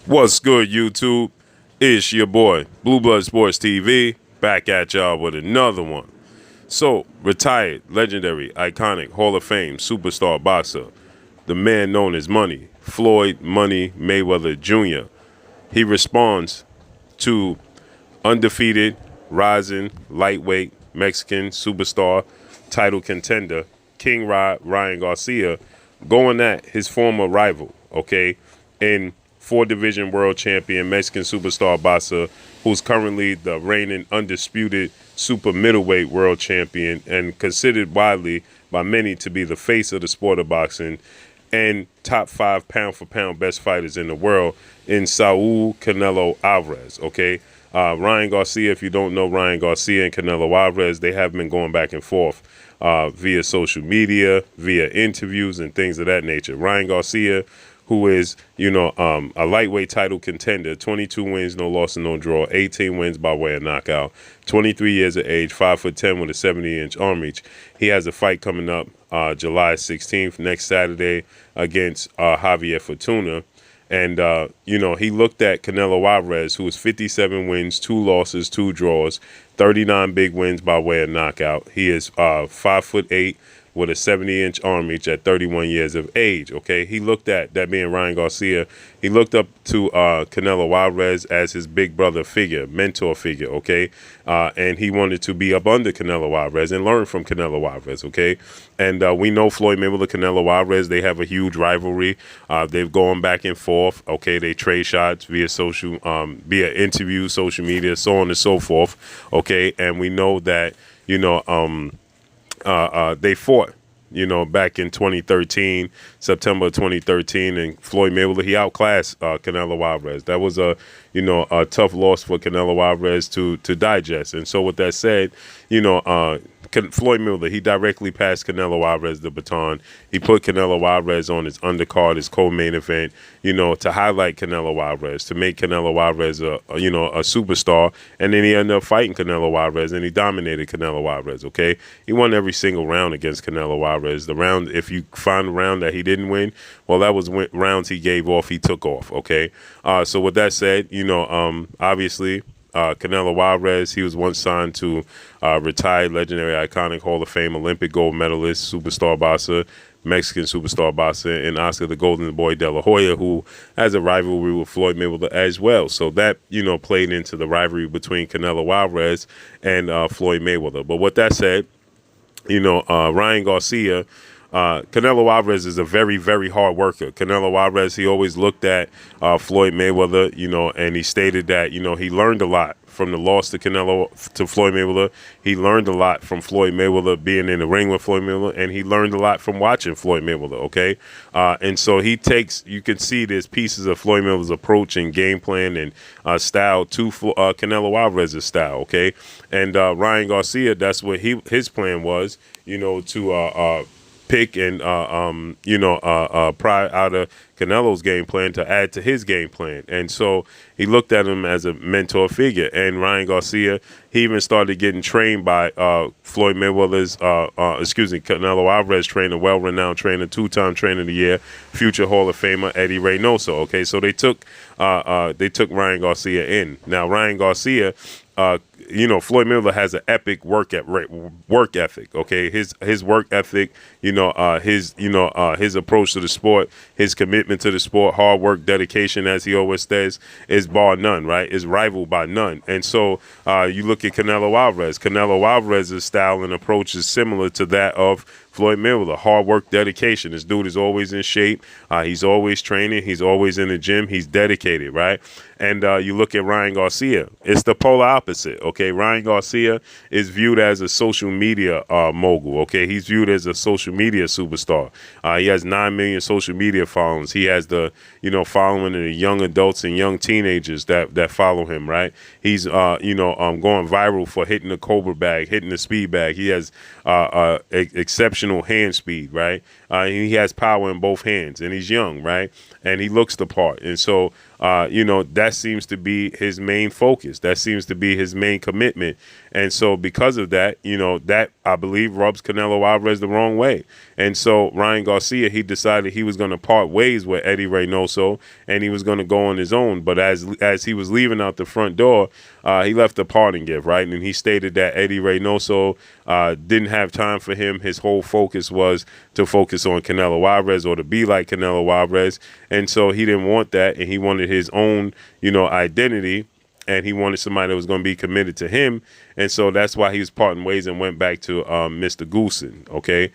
What's good, YouTube? It's your boy, Blue Blood Sports TV, back at y'all with another one. So, retired, legendary, iconic, Hall of Fame, superstar boxer, the man known as Money, Floyd Money Mayweather Jr. He responds to undefeated, rising, lightweight, Mexican superstar, title contender, King Ryan Garcia, going at his former rival, okay, in four-division world champion, Mexican superstar boxer, who's currently the reigning undisputed super middleweight world champion and considered widely by many to be the face of the sport of boxing and top 5 pound-for-pound best fighters in the world in Saul Canelo Alvarez, okay? Ryan Garcia, if you don't know Ryan Garcia and Canelo Alvarez, they have been going back and forth via social media, via interviews and things of that nature. Ryan Garcia, who is, a lightweight title contender, 22 wins, no loss and no draw, 18 wins by way of knockout, 23 years of age, 5'10" with a 70-inch arm reach. He has a fight coming up July 16th, next Saturday, against Javier Fortuna. And, he looked at Canelo Alvarez, who was 57 wins, 2 losses, 2 draws, 39 big wins by way of knockout. He is 5'8", with a 70-inch arm reach at 31 years of age, okay? He looked at, that being Ryan Garcia, he looked up to Canelo Alvarez as his big brother figure, mentor figure, okay? And he wanted to be up under Canelo Alvarez and learn from Canelo Alvarez, okay? And we know Floyd Mayweather, Canelo Alvarez, they have a huge rivalry. They've gone back and forth, okay? They trade shots via via interviews, social media, so on and so forth, okay? And we know that, they fought, back in 2013, September 2013, and Floyd Mayweather, he outclassed Canelo Alvarez. That was a tough loss for Canelo Alvarez to digest. And so with that said, Floyd Mayweather, he directly passed Canelo Alvarez the baton. He put Canelo Alvarez on his undercard, his co-main event, to highlight Canelo Alvarez, to make Canelo Alvarez a superstar. And then he ended up fighting Canelo Alvarez, and he dominated Canelo Alvarez, okay? He won every single round against Canelo Alvarez. The round, if you find a round that he didn't win, well, that was rounds he gave off, he took off, okay? So with that said, obviously, Canelo Alvarez, he was once signed to retired, legendary, iconic, Hall of Fame, Olympic gold medalist, superstar boxer, Mexican superstar boxer, and Oscar the Golden Boy De La Hoya, who has a rivalry with Floyd Mayweather as well. So that, played into the rivalry between Canelo Alvarez and Floyd Mayweather. But with that said, Ryan Garcia, Canelo Alvarez is a very, very hard worker. Canelo Alvarez, he always looked at Floyd Mayweather, and he stated that, he learned a lot from the loss to Floyd Mayweather. He learned a lot from Floyd Mayweather being in the ring with Floyd Mayweather, and he learned a lot from watching Floyd Mayweather, okay? And so you can see there's pieces of Floyd Mayweather's approach and game plan and style to Canelo Alvarez's style, okay? And Ryan Garcia, that's what his plan was, to pick and pry out of Canelo's game plan to add to his game plan. And so he looked at him as a mentor figure. And Ryan Garcia, he even started getting trained by Floyd Mayweather's Canelo Alvarez trainer, well-renowned trainer, 2-time trainer of the year, future Hall of Famer Eddie Reynoso. Okay, so they took Ryan Garcia in. Now Ryan Garcia, Floyd Mayweather has an epic work ethic. Okay, his work ethic, his approach to the sport, his commitment to the sport, hard work, dedication, as he always says, is bar none. Right, is rivaled by none. And so you look at Canelo Alvarez. Canelo Alvarez's style and approach is similar to that of Floyd Mayweather. Hard work, dedication. This dude is always in shape. He's always training. He's always in the gym. He's dedicated, right? And you look at Ryan Garcia. It's the polar opposite, okay? Ryan Garcia is viewed as a social media mogul, okay? He's viewed as a social media superstar. He has 9 million social media followers. He has the, following of the young adults and young teenagers that follow him, right? He's, going viral for hitting the Cobra bag, hitting the speed bag. He has exceptional exceptional hand speed, right? He has power in both hands, and he's young, right? And he looks the part. And so, that seems to be his main focus. That seems to be his main commitment. And so because of that, that I believe rubs Canelo Alvarez the wrong way. And so Ryan Garcia, he decided he was going to part ways with Eddie Reynoso, and he was going to go on his own. But as he was leaving out the front door, he left a parting gift, right? And he stated that Eddie Reynoso didn't have time for him. His whole focus was to focus on Canelo Alvarez, or to be like Canelo Alvarez. And so he didn't want that, and he wanted his own, identity. And he wanted somebody that was going to be committed to him. And so that's why he was parting ways and went back to Mr. Goosen, okay,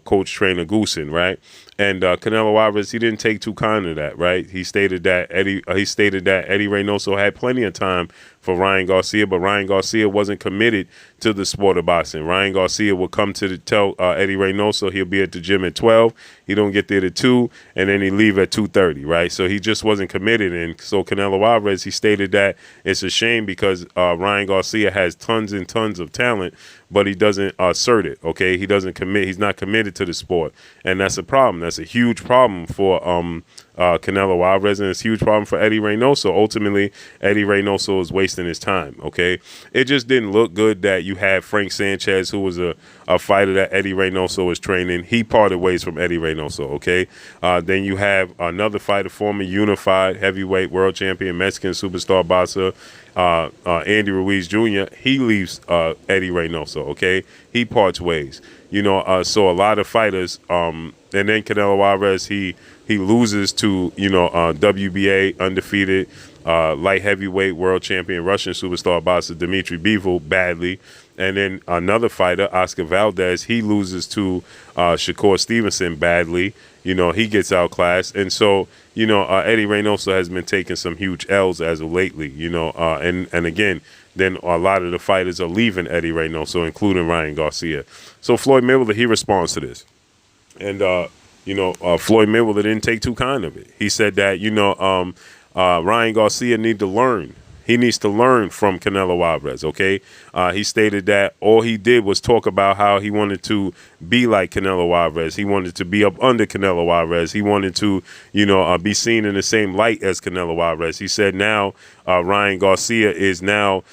coach trainer Goosen, right? And Canelo Alvarez, he didn't take too kind of that, right? He stated that Eddie Reynoso had plenty of time for Ryan Garcia, but Ryan Garcia wasn't committed to the sport of boxing. Ryan Garcia would come to tell Eddie Reynoso he'll be at the gym at 12. He don't get there to 2, and then he leave at 2:30, right? So he just wasn't committed. And so Canelo Alvarez, he stated that it's a shame because Ryan Garcia has tons and tons of talent, but he doesn't assert it, okay? He doesn't commit. He's not committed to the sport, and that's a problem. That's a huge problem for Canelo Alvarez, and it's a huge problem for Eddie Reynoso. Ultimately, Eddie Reynoso is wasting his time, okay? It just didn't look good that you had Frank Sanchez, who was a fighter that Eddie Reynoso was training. He parted ways from Eddie Reynoso, okay? Then you have another fighter, former unified heavyweight world champion, Mexican superstar boxer, Andy Ruiz Jr. He leaves Eddie Reynoso, okay? He parts ways. So a lot of fighters, and then Canelo Alvarez, he loses to, WBA undefeated light heavyweight world champion Russian superstar boxer Dmitry Bivol badly. And then another fighter, Oscar Valdez, he loses to Shakur Stevenson badly. He gets outclassed. And so, Eddie Reynoso has been taking some huge L's as of lately, and again, then a lot of the fighters are leaving Eddie Reynoso, including Ryan Garcia. So Floyd Mayweather, he responds to this. And, Floyd Mayweather didn't take too kind of it. He said that, Ryan Garcia need to learn. He needs to learn from Canelo Alvarez, okay? He stated that all he did was talk about how he wanted to be like Canelo Alvarez. He wanted to be up under Canelo Alvarez. He wanted to, be seen in the same light as Canelo Alvarez. He said now Ryan Garcia is now,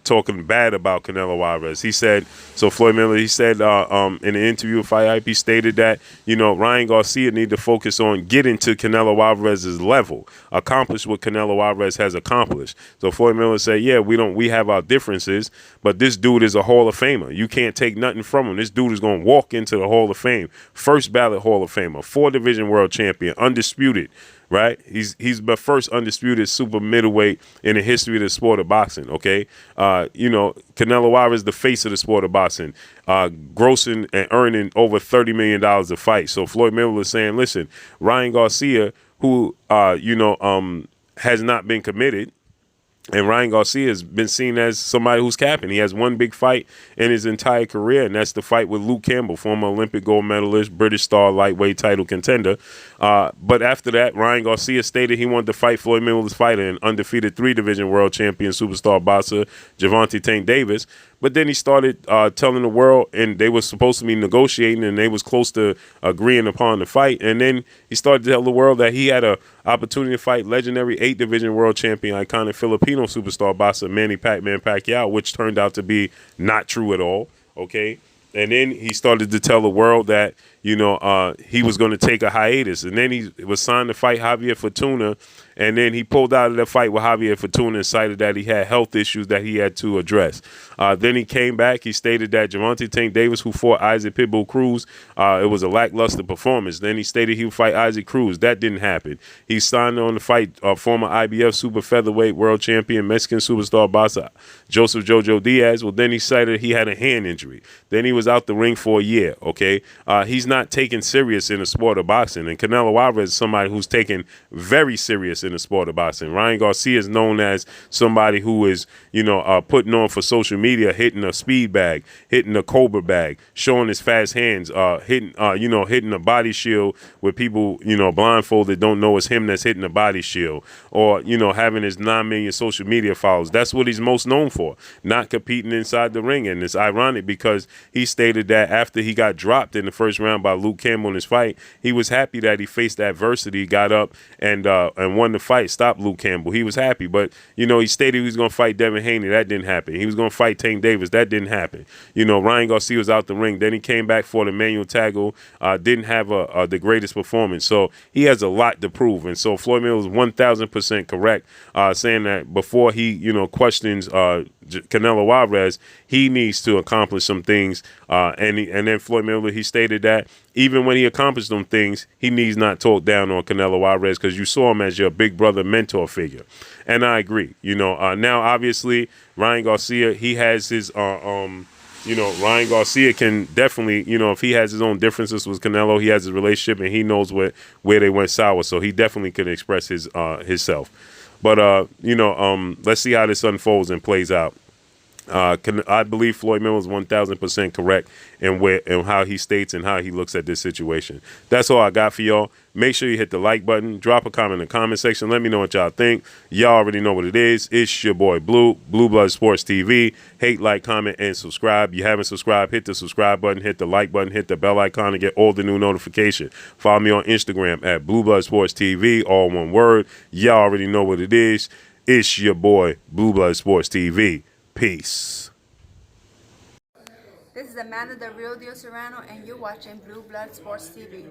talking bad about Canelo Alvarez. He said, so Floyd Mayweather, he said in an interview with Fight Hype, he stated that, Ryan Garcia need to focus on getting to Canelo Alvarez's level, accomplish what Canelo Alvarez has accomplished. So Floyd Mayweather said, yeah, we have our differences, but this dude is a Hall of Famer. You can't take nothing from him. This dude is going to walk into the Hall of Fame, first ballot Hall of Famer, 4-division world champion, undisputed. Right, he's the first undisputed super middleweight in the history of the sport of boxing. Okay, Canelo Alvarez is the face of the sport of boxing, grossing and earning over $30 million a fight. So Floyd Mayweather is saying, listen, Ryan Garcia, who has not been committed. And Ryan Garcia has been seen as somebody who's capping. He has one big fight in his entire career, and that's the fight with Luke Campbell, former Olympic gold medalist, British star, lightweight title contender. But after that, Ryan Garcia stated he wanted to fight Floyd Mayweather's fighter and undefeated 3-division world champion superstar boxer Gervonta Tank Davis. But then he started telling the world, and they were supposed to be negotiating, and they was close to agreeing upon the fight. And then he started to tell the world that he had an opportunity to fight legendary 8-division world champion, iconic Filipino superstar boxer Manny Pac-Man Pacquiao, which turned out to be not true at all, okay? And then he started to tell the world that, he was going to take a hiatus. And then he was signed to fight Javier Fortuna. And then he pulled out of that fight with Javier Fortuna and cited that he had health issues that he had to address. Then he came back. He stated that Gervonta Tank Davis, who fought Isaac Pitbull Cruz, it was a lackluster performance. Then he stated he would fight Isaac Cruz. That didn't happen. He signed on to fight former IBF super featherweight world champion, Mexican superstar boxer Joseph Jojo Diaz. Well, then he cited he had a hand injury. Then he was out the ring for a year, okay? He's not taken serious in the sport of boxing. And Canelo Alvarez is somebody who's taken very serious in the sport of boxing. Ryan Garcia is known as somebody who is, putting on for social media, hitting a speed bag, hitting a cobra bag, showing his fast hands, hitting a body shield with people, blindfolded, don't know it's him that's hitting the body shield, or, having his 9 million social media followers. That's what he's most known for, not competing inside the ring. And it's ironic because he stated that after he got dropped in the first round by Luke Campbell in his fight, he was happy that he faced adversity, got up and won the fight, stopped Luke Campbell. He was happy, but he stated he was going to fight Devin Haney. That didn't happen. He was going to fight Tank Davis. That didn't happen. Ryan Garcia was out the ring. Then he came back for the Emmanuel Tagle. Didn't have the greatest performance. So he has a lot to prove. And so Floyd Mayweather was 1,000% correct, saying that before he questions Canelo Alvarez, he needs to accomplish some things. And then Floyd Mayweather, he stated that even when he accomplished them things, he needs not talk down on Canelo Alvarez because you saw him as your big brother mentor figure. And I agree. Now obviously Ryan Garcia, he has his Ryan Garcia can definitely, if he has his own differences with Canelo, he has his relationship and he knows where they went sour. So he definitely can express himself. But let's see how this unfolds and plays out. I believe Floyd Mayweather is 1,000% correct in how he states and how he looks at this situation. That's all I got for y'all. Make sure you hit the like button. Drop a comment in the comment section. Let me know what y'all think. Y'all already know what it is. It's your boy Blue Blood Sports TV. Hate, like, comment, and subscribe. You haven't subscribed, hit the subscribe button, hit the like button, hit the bell icon to get all the new notifications. Follow me on Instagram at Blue Blood Sports TV, all one word. Y'all already know what it is. It's your boy Blue Blood Sports TV. Peace. This is Amanda, the Real Deal Serrano, and you're watching Blue Blood Sports TV.